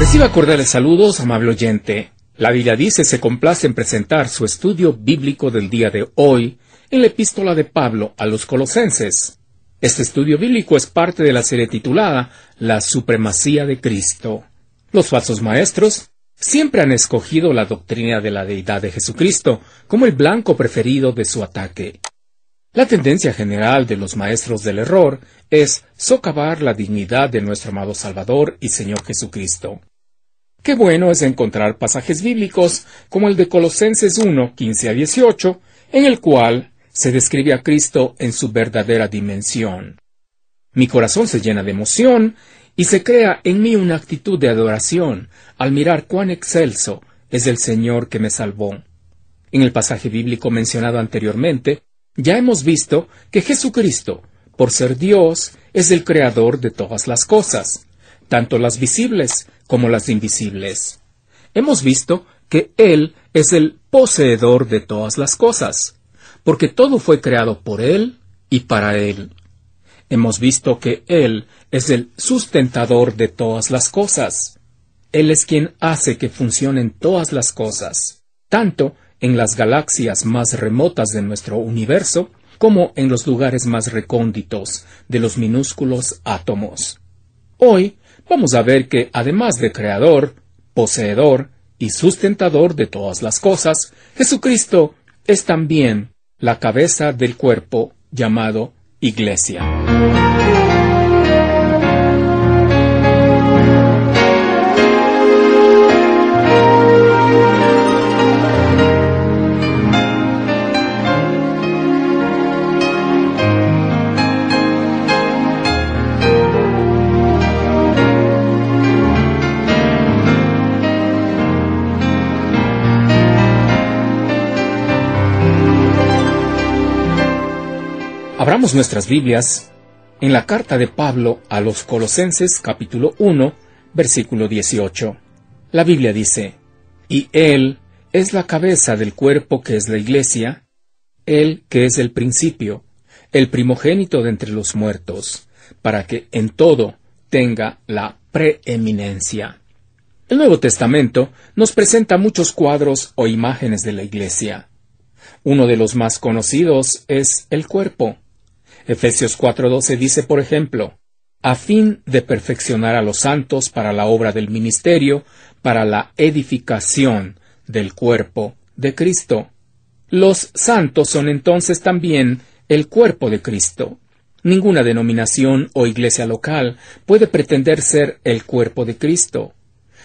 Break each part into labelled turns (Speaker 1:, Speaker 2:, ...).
Speaker 1: Reciba cordiales saludos, amable oyente. La Biblia dice se complace en presentar su estudio bíblico del día de hoy en la epístola de Pablo a los Colosenses. Este estudio bíblico es parte de la serie titulada La Supremacía de Cristo. Los falsos maestros siempre han escogido la doctrina de la deidad de Jesucristo como el blanco preferido de su ataque. La tendencia general de los maestros del error es socavar la dignidad de nuestro amado Salvador y Señor Jesucristo. Qué bueno es encontrar pasajes bíblicos como el de Colosenses 1, 15 a 18, en el cual se describe a Cristo en su verdadera dimensión. Mi corazón se llena de emoción y se crea en mí una actitud de adoración al mirar cuán excelso es el Señor que me salvó. En el pasaje bíblico mencionado anteriormente, ya hemos visto que Jesucristo, por ser Dios, es el creador de todas las cosas, tanto las visibles como las invisibles. Hemos visto que Él es el poseedor de todas las cosas, porque todo fue creado por Él y para Él. Hemos visto que Él es el sustentador de todas las cosas. Él es quien hace que funcionen todas las cosas, tanto en las galaxias más remotas de nuestro universo, como en los lugares más recónditos de los minúsculos átomos. Hoy vamos a ver que, además de creador, poseedor y sustentador de todas las cosas, Jesucristo es también la cabeza del cuerpo llamado Iglesia. Abramos nuestras Biblias en la carta de Pablo a los Colosenses, capítulo 1, versículo 18. La Biblia dice: Y Él es la cabeza del cuerpo que es la Iglesia, Él que es el principio, el primogénito de entre los muertos, para que en todo tenga la preeminencia. El Nuevo Testamento nos presenta muchos cuadros o imágenes de la Iglesia. Uno de los más conocidos es el cuerpo. Efesios 4:12 dice, por ejemplo, a fin de perfeccionar a los santos para la obra del ministerio, para la edificación del cuerpo de Cristo. Los santos son entonces también el cuerpo de Cristo. Ninguna denominación o iglesia local puede pretender ser el cuerpo de Cristo,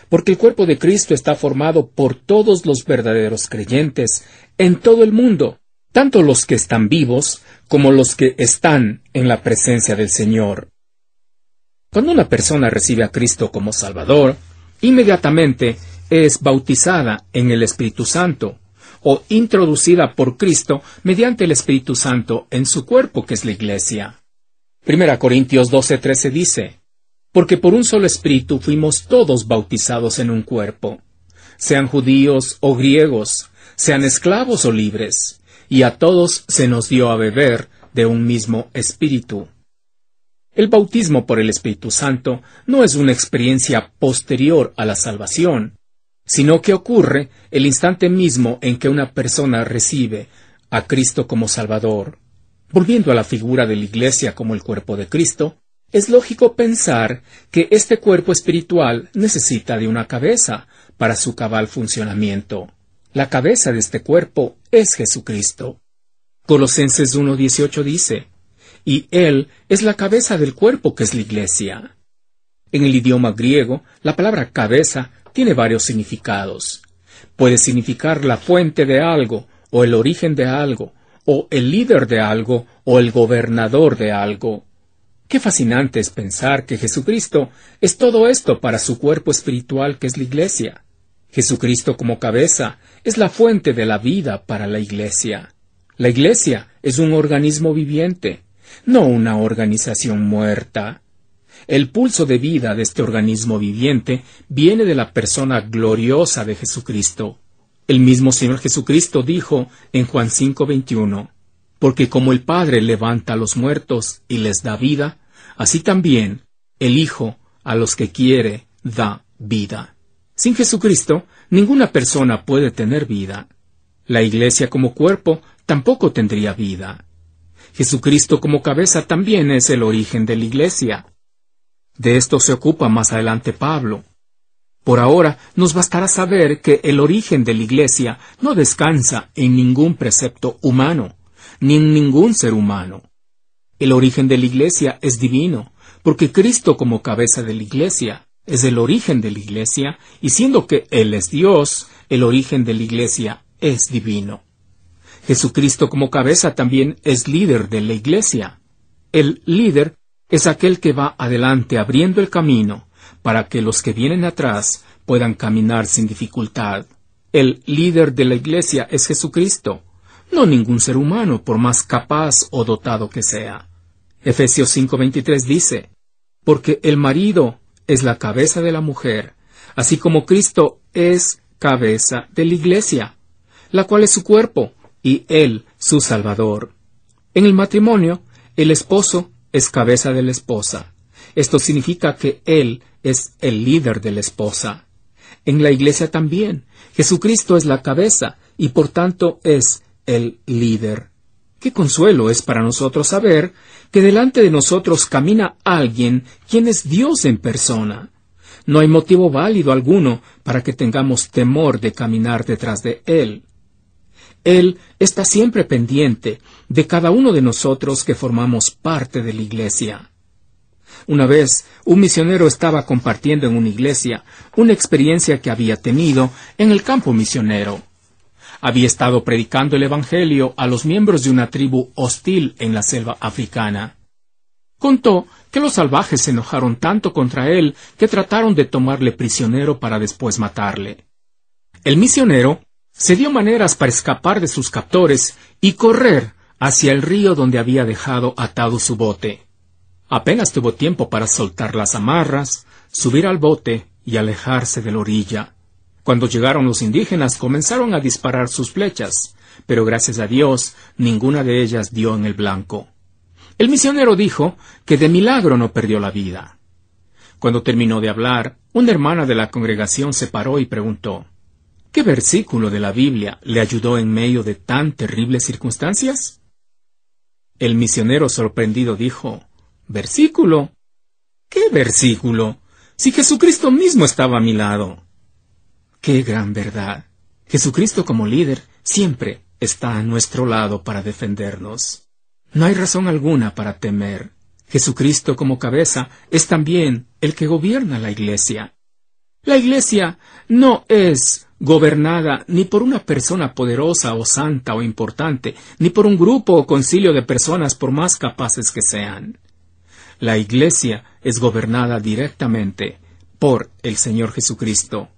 Speaker 1: porque el cuerpo de Cristo está formado por todos los verdaderos creyentes en todo el mundo, tanto los que están vivos como los que están en la presencia del Señor. Cuando una persona recibe a Cristo como Salvador, inmediatamente es bautizada en el Espíritu Santo, o introducida por Cristo mediante el Espíritu Santo en su cuerpo, que es la Iglesia. 1 Corintios 12:13 dice: Porque por un solo Espíritu fuimos todos bautizados en un cuerpo, sean judíos o griegos, sean esclavos o libres, y a todos se nos dio a beber de un mismo Espíritu. El bautismo por el Espíritu Santo no es una experiencia posterior a la salvación, sino que ocurre el instante mismo en que una persona recibe a Cristo como Salvador. Volviendo a la figura de la Iglesia como el cuerpo de Cristo, es lógico pensar que este cuerpo espiritual necesita de una cabeza para su cabal funcionamiento. La cabeza de este cuerpo es Jesucristo. Colosenses 1:18 dice: Y Él es la cabeza del cuerpo que es la Iglesia. En el idioma griego, la palabra cabeza tiene varios significados. Puede significar la fuente de algo, o el origen de algo, o el líder de algo, o el gobernador de algo. Qué fascinante es pensar que Jesucristo es todo esto para su cuerpo espiritual que es la Iglesia. Jesucristo como cabeza es la fuente de la vida para la Iglesia. La Iglesia es un organismo viviente, no una organización muerta. El pulso de vida de este organismo viviente viene de la persona gloriosa de Jesucristo. El mismo Señor Jesucristo dijo en Juan 5:21, porque como el Padre levanta a los muertos y les da vida, así también el Hijo a los que quiere da vida. Sin Jesucristo, ninguna persona puede tener vida. La Iglesia como cuerpo tampoco tendría vida. Jesucristo como cabeza también es el origen de la Iglesia. De esto se ocupa más adelante Pablo. Por ahora, nos bastará saber que el origen de la Iglesia no descansa en ningún precepto humano, ni en ningún ser humano. El origen de la Iglesia es divino, porque Cristo como cabeza de la Iglesia es el origen de la Iglesia, y siendo que Él es Dios, el origen de la Iglesia es divino. Jesucristo como cabeza también es líder de la Iglesia. El líder es aquel que va adelante abriendo el camino para que los que vienen atrás puedan caminar sin dificultad. El líder de la Iglesia es Jesucristo, no ningún ser humano, por más capaz o dotado que sea. Efesios 5:23 dice, porque el marido es la cabeza de la mujer, así como Cristo es cabeza de la Iglesia, la cual es su cuerpo, y Él su Salvador. En el matrimonio, el esposo es cabeza de la esposa. Esto significa que Él es el líder de la esposa. En la Iglesia también, Jesucristo es la cabeza, y por tanto es el líder. Qué consuelo es para nosotros saber que delante de nosotros camina alguien quien es Dios en persona. No hay motivo válido alguno para que tengamos temor de caminar detrás de Él. Él está siempre pendiente de cada uno de nosotros que formamos parte de la Iglesia. Una vez, un misionero estaba compartiendo en una iglesia una experiencia que había tenido en el campo misionero. Había estado predicando el Evangelio a los miembros de una tribu hostil en la selva africana. Contó que los salvajes se enojaron tanto contra él que trataron de tomarle prisionero para después matarle. El misionero se dio maneras para escapar de sus captores y correr hacia el río donde había dejado atado su bote. Apenas tuvo tiempo para soltar las amarras, subir al bote y alejarse de la orilla. Cuando llegaron los indígenas, comenzaron a disparar sus flechas, pero gracias a Dios, ninguna de ellas dio en el blanco. El misionero dijo que de milagro no perdió la vida. Cuando terminó de hablar, una hermana de la congregación se paró y preguntó, ¿qué versículo de la Biblia le ayudó en medio de tan terribles circunstancias? El misionero sorprendido dijo, ¿versículo? ¿Qué versículo? Si Jesucristo mismo estaba a mi lado. ¡Qué gran verdad! Jesucristo como líder siempre está a nuestro lado para defendernos. No hay razón alguna para temer. Jesucristo como cabeza es también el que gobierna la Iglesia. La Iglesia no es gobernada ni por una persona poderosa o santa o importante, ni por un grupo o concilio de personas por más capaces que sean. La Iglesia es gobernada directamente por el Señor Jesucristo.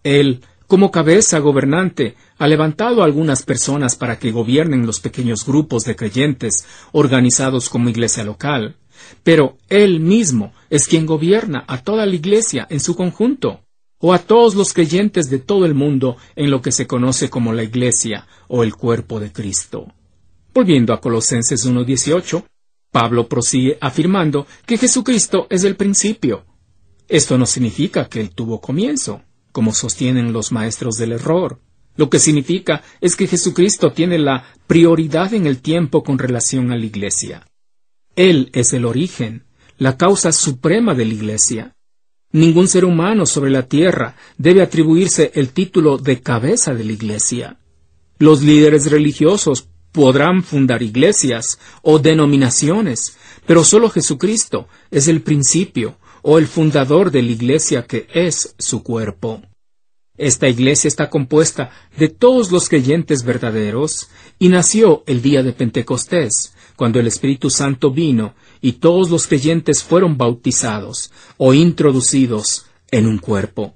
Speaker 1: Él, como cabeza gobernante, ha levantado a algunas personas para que gobiernen los pequeños grupos de creyentes organizados como iglesia local, pero Él mismo es quien gobierna a toda la Iglesia en su conjunto, o a todos los creyentes de todo el mundo en lo que se conoce como la Iglesia o el cuerpo de Cristo. Volviendo a Colosenses 1:18, Pablo prosigue afirmando que Jesucristo es el principio. Esto no significa que Él tuvo comienzo, como sostienen los maestros del error. Lo que significa es que Jesucristo tiene la prioridad en el tiempo con relación a la Iglesia. Él es el origen, la causa suprema de la Iglesia. Ningún ser humano sobre la tierra debe atribuirse el título de cabeza de la Iglesia. Los líderes religiosos podrán fundar iglesias o denominaciones, pero solo Jesucristo es el principio o el fundador de la Iglesia que es su cuerpo. Esta Iglesia está compuesta de todos los creyentes verdaderos y nació el día de Pentecostés, cuando el Espíritu Santo vino y todos los creyentes fueron bautizados o introducidos en un cuerpo.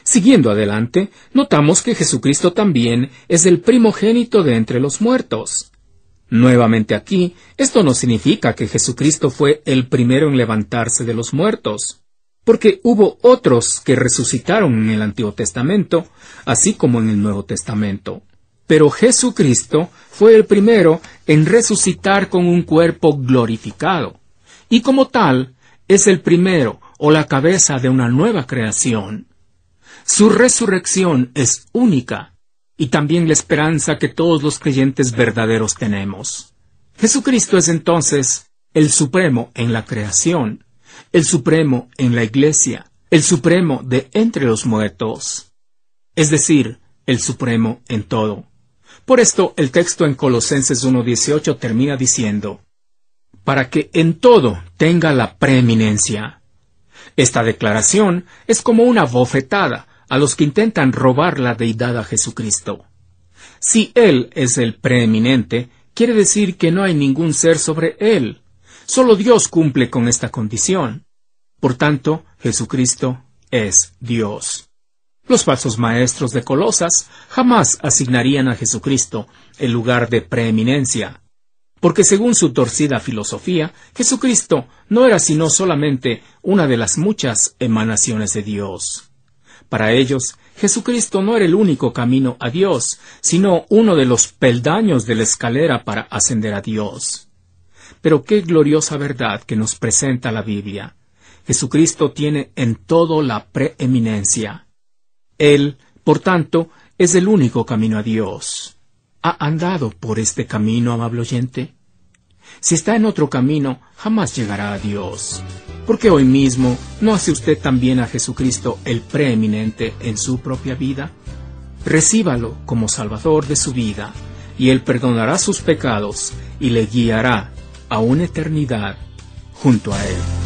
Speaker 1: Siguiendo adelante, notamos que Jesucristo también es el primogénito de entre los muertos. Nuevamente aquí, esto no significa que Jesucristo fue el primero en levantarse de los muertos, porque hubo otros que resucitaron en el Antiguo Testamento, así como en el Nuevo Testamento. Pero Jesucristo fue el primero en resucitar con un cuerpo glorificado, y como tal, es el primero o la cabeza de una nueva creación. Su resurrección es única, y también la esperanza que todos los creyentes verdaderos tenemos. Jesucristo es entonces el Supremo en la creación, el Supremo en la Iglesia, el Supremo de entre los muertos, es decir, el Supremo en todo. Por esto el texto en Colosenses 1:18 termina diciendo, para que en todo tenga la preeminencia. Esta declaración es como una bofetada a los que intentan robar la deidad a Jesucristo. Si Él es el preeminente, quiere decir que no hay ningún ser sobre Él. Solo Dios cumple con esta condición. Por tanto, Jesucristo es Dios. Los falsos maestros de Colosas jamás asignarían a Jesucristo el lugar de preeminencia, porque según su torcida filosofía, Jesucristo no era sino solamente una de las muchas emanaciones de Dios. Para ellos, Jesucristo no era el único camino a Dios, sino uno de los peldaños de la escalera para ascender a Dios. Pero qué gloriosa verdad que nos presenta la Biblia. Jesucristo tiene en todo la preeminencia. Él, por tanto, es el único camino a Dios. ¿Ha andado por este camino, amable oyente? Si está en otro camino, jamás llegará a Dios. ¿Por qué hoy mismo no hace usted también a Jesucristo el preeminente en su propia vida? Recíbalo como Salvador de su vida, y Él perdonará sus pecados y le guiará a una eternidad junto a Él.